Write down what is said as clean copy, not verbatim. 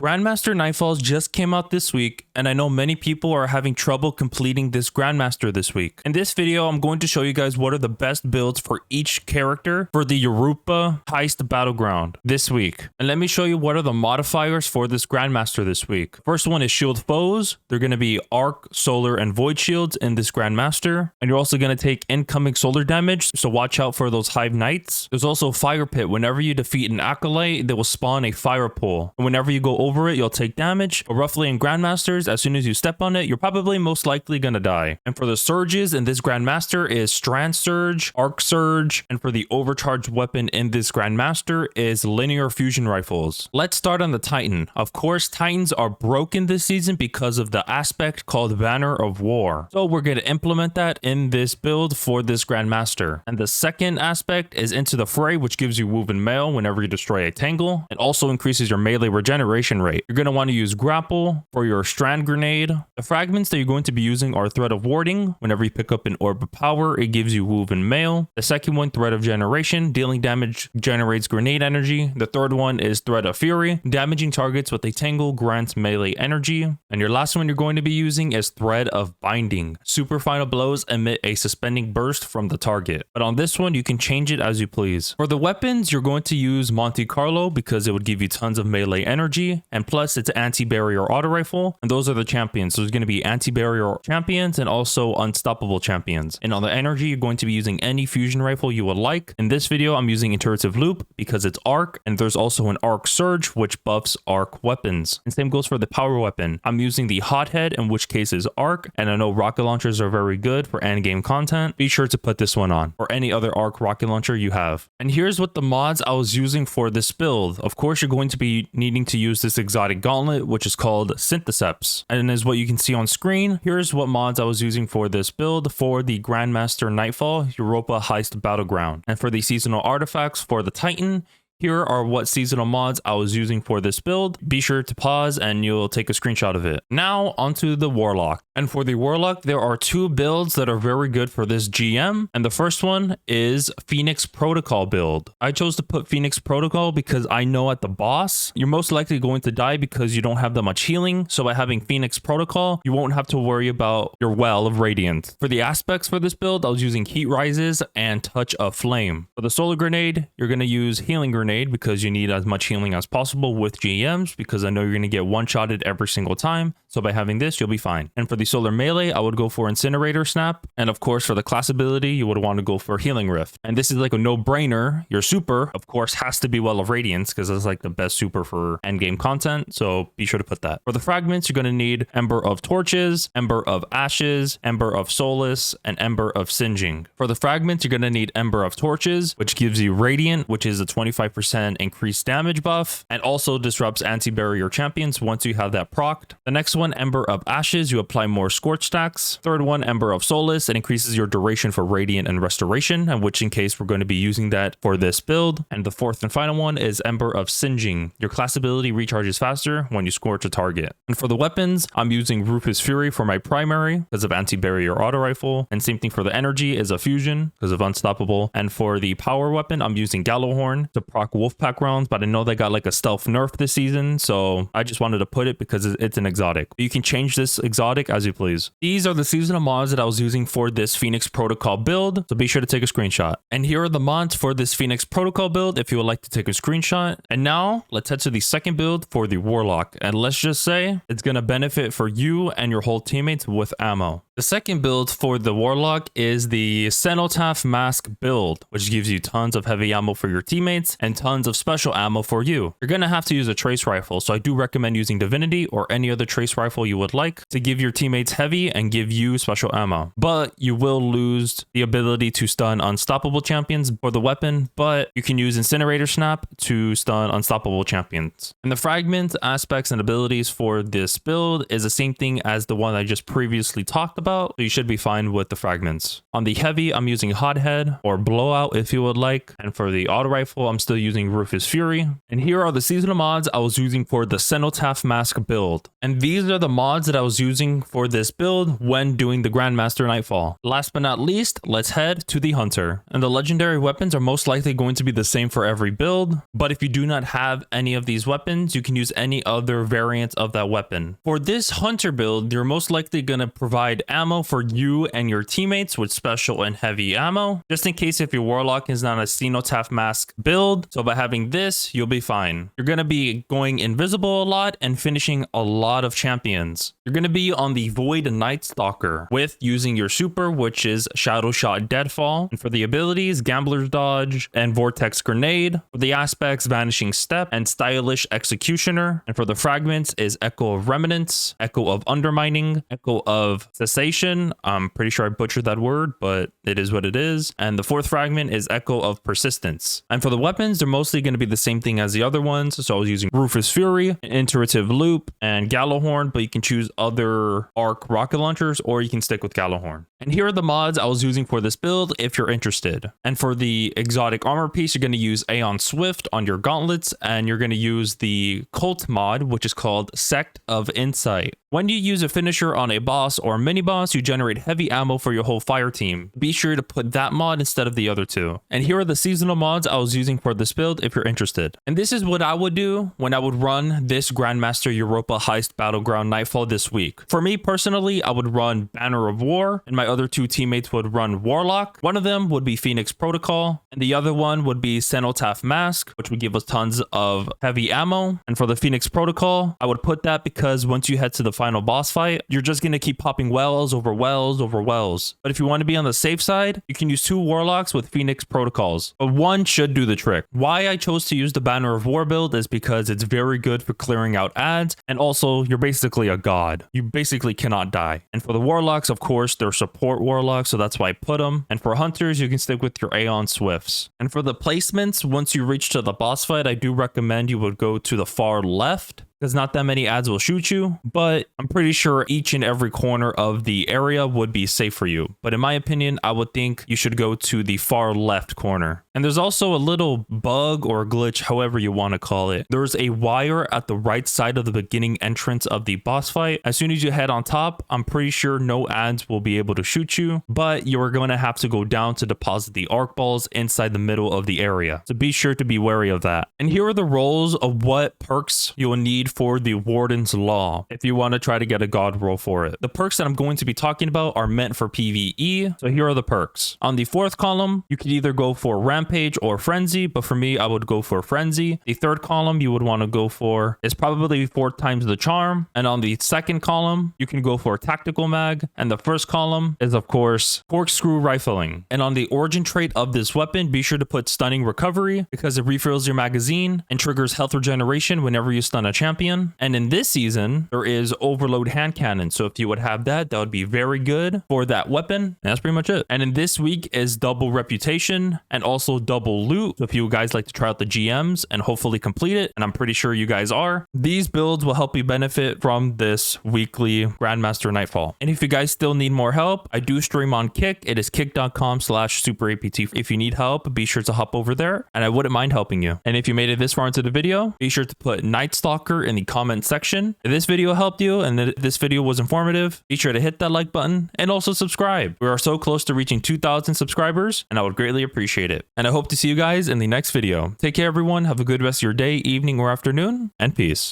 Grandmaster Nightfalls just came out this week, and I know many people are having trouble completing this Grandmaster this week. In this video, I'm going to show you guys what are the best builds for each character for the Europa Heist Battleground this week. And let me show you what are the modifiers for this Grandmaster this week. First one is shield foes. They're going to be arc, solar, and void shields in this Grandmaster. And you're also going to take incoming solar damage, so watch out for those Hive Knights. There's also Fire Pit. Whenever you defeat an Acolyte, they will spawn a fire pool. And whenever you go over it, you'll take damage. But roughly in Grandmasters, as soon as you step on it, you're probably most likely going to die. And for the surges in this Grandmaster is Strand Surge, Arc Surge, and for the overcharged weapon in this Grandmaster is linear fusion rifles. Let's start on the Titan. Of course, Titans are broken this season because of the aspect called Banner of War. So we're going to implement that in this build for this Grandmaster. And the second aspect is Into the Fray, which gives you woven mail whenever you destroy a tangle. It also increases your melee regeneration rate. You're going to want to use Grapple for your Strand Grenade. The fragments that you're going to be using are Thread of Warding. Whenever you pick up an Orb of Power, it gives you woven mail. The second one, Thread of Generation. Dealing damage generates grenade energy. The third one is Thread of Fury. Damaging targets with a tangle grants melee energy. And your last one you're going to be using is Thread of Binding. Super final blows emit a suspending burst from the target. But on this one, you can change it as you please. For the weapons, you're going to use Monte Carlo because it would give you tons of melee energy. And plus, it's anti-barrier auto rifle. And those are the champions. So there's going to be anti-barrier champions and also unstoppable champions. And on the energy, you're going to be using any fusion rifle you would like. In this video, I'm using Intuitive Loop because it's arc. And there's also an arc surge, which buffs arc weapons. And same goes for the power weapon. I'm using the hothead, in which case is arc. And I know rocket launchers are very good for end game content. Be sure to put this one on or any other arc rocket launcher you have. And here's what the mods I was using for this build. Of course, you're going to be needing to use this exotic gauntlet, which is called Syntheseps. And as what you can see on screen, here's what mods I was using for this build for the Grandmaster Nightfall Europa Heist Battleground. And for the seasonal artifacts for the Titan, here are what seasonal mods I was using for this build. Be sure to pause and you'll take a screenshot of it. Now onto the Warlock. And for the Warlock, there are two builds that are very good for this GM. And the first one is Phoenix Protocol build. I chose to put Phoenix Protocol because I know at the boss, you're most likely going to die because you don't have that much healing. So by having Phoenix Protocol, you won't have to worry about your well of Radiant. For the aspects for this build, I was using Heat Rises and Touch of Flame. For the Solar Grenade, you're going to use Healing Grenade because you need as much healing as possible with GMs because I know you're going to get one-shotted every single time. So by having this, you'll be fine. And for the Solar Melee, I would go for Incinerator Snap. And of course, for the class ability, you would want to go for Healing Rift. And this is like a no-brainer. Your super, of course, has to be Well of Radiance because that's like the best super for endgame content. So be sure to put that. For the fragments, you're going to need Ember of Torches, Ember of Ashes, Ember of Solace, and Ember of Singeing. For the fragments, you're going to need Ember of Torches, which gives you Radiant, which is a 25% increased damage buff, and also disrupts anti-barrier champions once you have that procced. The next one, Ember of Ashes, you apply more Scorch stacks. Third one, Ember of Solace, it increases your duration for Radiant and Restoration, and which in case we're going to be using that for this build. And the fourth and final one is Ember of Singeing. Your class ability recharges faster when you scorch a target. And for the weapons, I'm using Rufus Fury for my primary because of anti-barrier auto rifle, and same thing for the energy is a fusion because of unstoppable. And for the power weapon, I'm using Gallowhorn to proc Wolfpack rounds, but I know they got like a stealth nerf this season, so I just wanted to put it because it's an exotic. You can change this exotic as you please. These are the seasonal mods that I was using for this Phoenix Protocol build, so be sure to take a screenshot. And here are the mods for this Phoenix Protocol build if you would like to take a screenshot. And now let's head to the second build for the Warlock, and let's just say it's going to benefit for you and your whole teammates with ammo. The second build for the Warlock is the Cenotaph Mask build, which gives you tons of heavy ammo for your teammates and tons of special ammo for you. You're going to have to use a trace rifle, so I do recommend using Divinity or any other trace rifle you would like to give your teammates heavy and give you special ammo. But you will lose the ability to stun unstoppable champions for the weapon, but you can use Incinerator Snap to stun unstoppable champions. And the fragment aspects and abilities for this build is the same thing as the one I just previously talked about. about, so you should be fine with the fragments. On the heavy, I'm using Hothead or Blowout if you would like. And for the auto rifle, I'm still using Rufus Fury. And here are the seasonal mods I was using for the Cenotaph Mask build. And these are the mods that I was using for this build when doing the Grandmaster Nightfall. Last but not least, let's head to the Hunter. And the legendary weapons are most likely going to be the same for every build, but if you do not have any of these weapons, you can use any other variant of that weapon. For this Hunter build, you're most likely going to provide ammo for you and your teammates with special and heavy ammo, just in case if your Warlock is not a Cenotaph Mask build. So by having this, you'll be fine. You're going to be going invisible a lot and finishing a lot of champions. You're going to be on the Void Night Stalker with using your super, which is Shadow Shot Deadfall. And for the abilities, Gambler's Dodge and Vortex Grenade. For the aspects, Vanishing Step and Stylish Executioner. And for the fragments is Echo of Remnants, Echo of Undermining, Echo of Cessation. I'm pretty sure I butchered that word, but it is what it is. And the fourth fragment is Echo of Persistence. And for the weapons, they're mostly going to be the same thing as the other ones. So I was using Rufus Fury, Iterative Loop, and Gallowhorn, but you can choose other arc rocket launchers or you can stick with Gallowhorn. And here are the mods I was using for this build if you're interested. And for the exotic armor piece, you're going to use Aeon Swift on your gauntlets, and you're going to use the cult mod, which is called Sect of Insight. When you use a finisher on a boss or mini boss, you generate heavy ammo for your whole fire team. Be sure to put that mod instead of the other two. And here are the seasonal mods I was using for this build if you're interested. And this is what I would do when I would run this Grandmaster Europa Heist Battleground Nightfall this week. For me personally, I would run Banner of War, and my other two teammates would run Warlock. One of them would be Phoenix Protocol, and the other one would be Cenotaph Mask, which would give us tons of heavy ammo. And for the Phoenix Protocol, I would put that because once you head to the final boss fight, you're just going to keep popping wells over wells over wells. But if you want to be on the safe side, you can use two Warlocks with Phoenix Protocols, but one should do the trick. Why I chose to use the Banner of War build is because it's very good for clearing out ads, and also you're basically a god. You basically cannot die. And for the Warlocks, of course, they're support Warlocks, so that's why I put them. And for Hunters, you can stick with your Aeon Swifts. And for the placements, once you reach to the boss fight, I do recommend you would go to the far left, because not that many ads will shoot you, but I'm pretty sure each and every corner of the area would be safe for you. But in my opinion, I would think you should go to the far left corner. And there's also a little bug or glitch, however you want to call it. There's a wire at the right side of the beginning entrance of the boss fight. As soon as you head on top, I'm pretty sure no ads will be able to shoot you, but you're going to have to go down to deposit the arc balls inside the middle of the area. So be sure to be wary of that. And here are the roles of what perks you will need for the Warden's Law if you want to try to get a Godroll for it. The perks that I'm going to be talking about are meant for PvE, so here are the perks. On the fourth column, you could either go for Rampage or Frenzy, but for me, I would go for Frenzy. The third column you would want to go for is probably 4 times the Charm, and on the second column, you can go for Tactical Mag, and the first column is, of course, Corkscrew Rifling. And on the origin trait of this weapon, be sure to put Stunning Recovery because it refills your magazine and triggers health regeneration whenever you stun a champion. And in this season, there is Overload Hand Cannon. So if you would have that, that would be very good for that weapon. And that's pretty much it. And in this week is double reputation and also double loot. So if you guys like to try out the GMs and hopefully complete it, and I'm pretty sure you guys are, these builds will help you benefit from this weekly Grandmaster Nightfall. And if you guys still need more help, I do stream on Kick. It is kick.com/superapt. If you need help, be sure to hop over there and I wouldn't mind helping you. And if you made it this far into the video, be sure to put Night Stalker in the comment section. If this video helped you and this video was informative, be sure to hit that like button and also subscribe. We are so close to reaching 2,000 subscribers and I would greatly appreciate it. And I hope to see you guys in the next video. Take care everyone, have a good rest of your day, evening, or afternoon, and peace.